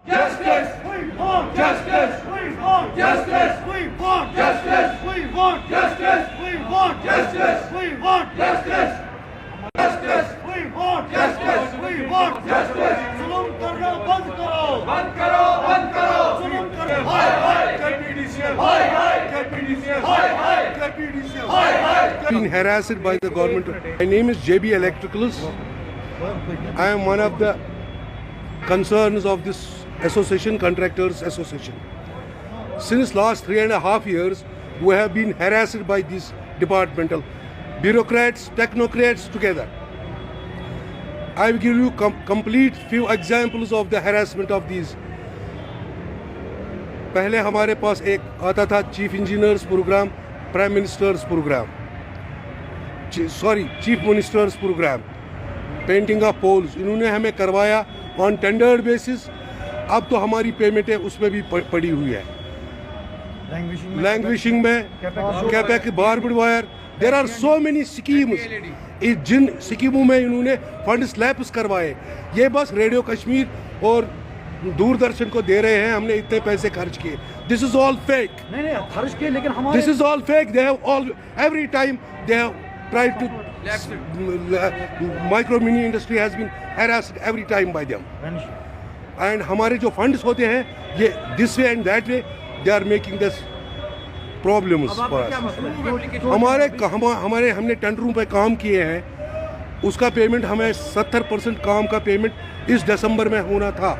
Justice! We want justice! We want justice! We want justice! We want justice! We want justice! We want justice! Justice! We want justice! We want justice! जुल्म करना बंद करो! बंद करो! बंद करो! जुल्म करो! हाय हाय KPDCL! Hi hi KPDCL! Hi hi KPDCL! Hi hi! Been harassed by the government. My name is JB Electricals. I am one of the concerns of this association, Contractors Association. Since last 3.5 years, we have been harassed by these departmental bureaucrats, technocrats together. I will give you complete few examples of the harassment of these. पहले हमारे पास एक आता था chief engineers program, prime ministers program, chief ministers program, painting of poles, इन्होंने हमें करवाया on tendered basis. अब तो हमारी पेमेंटें उसमें भी पड़ी हुई है. लैंग्वेजिंग में कैपेक barbed wire, there are so many schemes. जिन स्कीमों में इन्होंने फंड स्लैप्स करवाए, ये बस रेडियो कश्मीर और दूरदर्शन को दे रहे हैं, हमने इतने पैसे खर्च किए. This is all fake. नहीं खर्च किए, लेकिन हमारे this is all fake. They have all every time they have tried to micro mini industry has been harassed every time by them. And हमारे जो फंड्स होते हैं, ये this way and that way they are making this problems for us. हमारे हमने टेंडरों पे काम किए हैं, उसका पेमेंट हमें 70% काम का पेमेंट इस दिसंबर में होना था,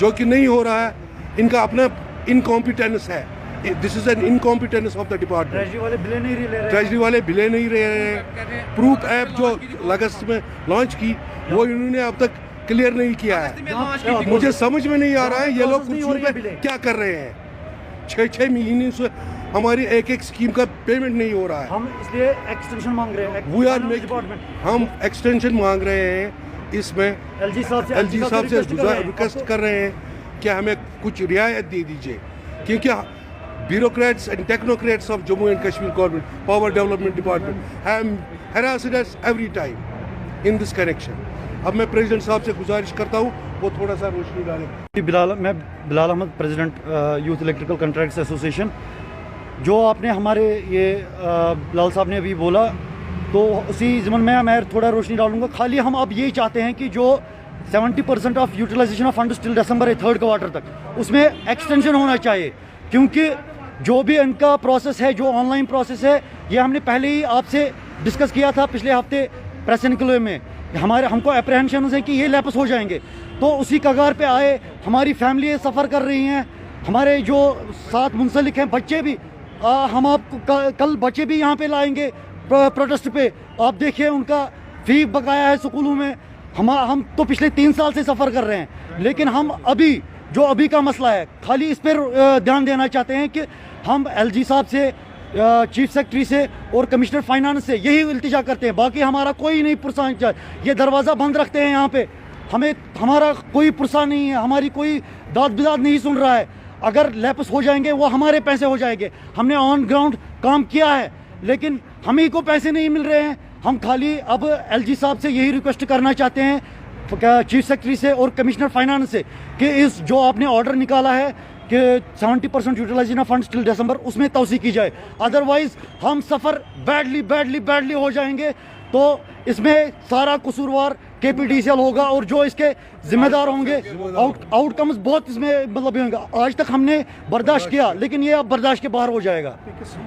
जो कि नहीं हो रहा है. इनका अपना इनकॉम्पिटेंस है. This is an incompetence of the department. Treasury वाले बिले नहीं ले रहे हैं. प्रूफ ऐप जो अगस्त में लॉन्च की, वो इन्होंने अब तक क्लियर नहीं किया है. मुझे समझ में नहीं आ रहा है ये लोग कुछ पे क्या कर रहे हैं. 6 महीने से हमारी एक स्कीम का पेमेंट नहीं हो रहा है. हम इसलिए एक्सटेंशन मांग रहे हैं. हम एक्सटेंशन मांग रहे हैं. इसमें एलजी साहब से रिक्वेस्ट कर रहे हैं कि हमें कुछ रियायत दे दीजिए, क्योंकि bureaucrats and technocrats of Jammu and Kashmir government, power development department have harassed us every time in this connection. अब मैं प्रेसिडेंट साहब से गुजारिश करता हूँ वो थोड़ा सा रोशनी डालें. मैं Bilal Ahmed, president youth electrical contracts association. जो आपने हमारे ये बिलाल साहब ने अभी बोला, तो उसी ज़मन में मैं थोड़ा रोशनी डालूंगा. खाली हम अब यही चाहते हैं कि जो 70% of utilization of fund till December है, 3rd क्वार्टर तक, उसमें एक्सटेंशन होना चाहिए. क्योंकि जो भी इनका प्रोसेस है, जो ऑनलाइन प्रोसेस है, ये हमने पहले ही आपसे डिस्कस किया था पिछले हफ्ते प्रेस इनक्लोव में. हमको अप्रहेंशन है कि ये लैप्स हो जाएंगे, तो उसी कगार पे आए. हमारी फैमिली सफ़र कर रही हैं, हमारे जो साथ मुंसलिक हैं बच्चे भी. हम आपको कल बच्चे भी यहाँ पे लाएंगे प्रोटेस्ट पे. आप देखिए उनका फ़ी बकाया है स्कूलों में. हम तो पिछले 3 साल से सफ़र कर रहे हैं, लेकिन हम अभी का मसला है, खाली इस पर ध्यान देना चाहते हैं कि हम एलजी साहब से, चीफ सेक्रेटरी से और कमिश्नर फाइनेंस से यही इल्तिजा करते हैं. बाकी हमारा कोई नहीं पुरसान. ये दरवाज़ा बंद रखते हैं यहाँ पे. हमारा कोई पुरसा नहीं है, हमारी कोई दाद बिदाद नहीं सुन रहा है. अगर लैप्स हो जाएंगे वो हमारे पैसे हो जाएंगे. हमने ऑन ग्राउंड काम किया है, लेकिन हम ही को पैसे नहीं मिल रहे हैं. हम खाली अब एलजी साहब से यही रिक्वेस्ट करना चाहते हैं, चीफ सेक्रेटरी से और कमिश्नर फाइनेंस से, कि इस जो आपने ऑर्डर निकाला है कि 70% utilization of funds till December, उसमें तौसी की जाए. अदरवाइज हम सफ़र बैडली हो जाएंगे. तो इसमें सारा कसूरवार KPDCL होगा, और जो इसके जिम्मेदार होंगे, आउटकम्स बहुत इसमें मतलब होंगे. आज तक हमने बर्दाश्त किया, लेकिन ये अब बर्दाश्त के बाहर हो जाएगा.